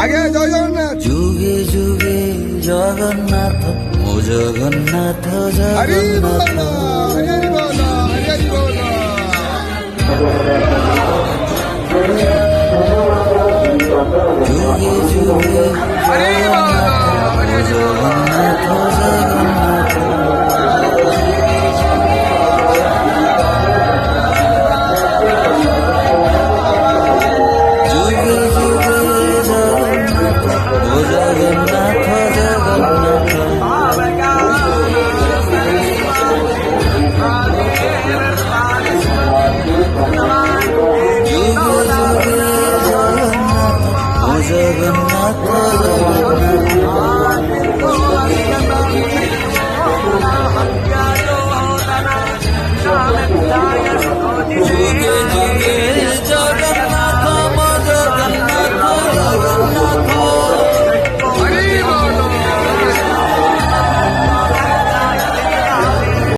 আগে জয় জগন্নাথ। যুগে যুগে জগন্নাথ ও জগন্নাথ হরি বল, জগন্নাথ। হরি বল, হরি বল। যুগে যুগে হরি বল, হরি বল। জগন্নাথ জগন্নাথ।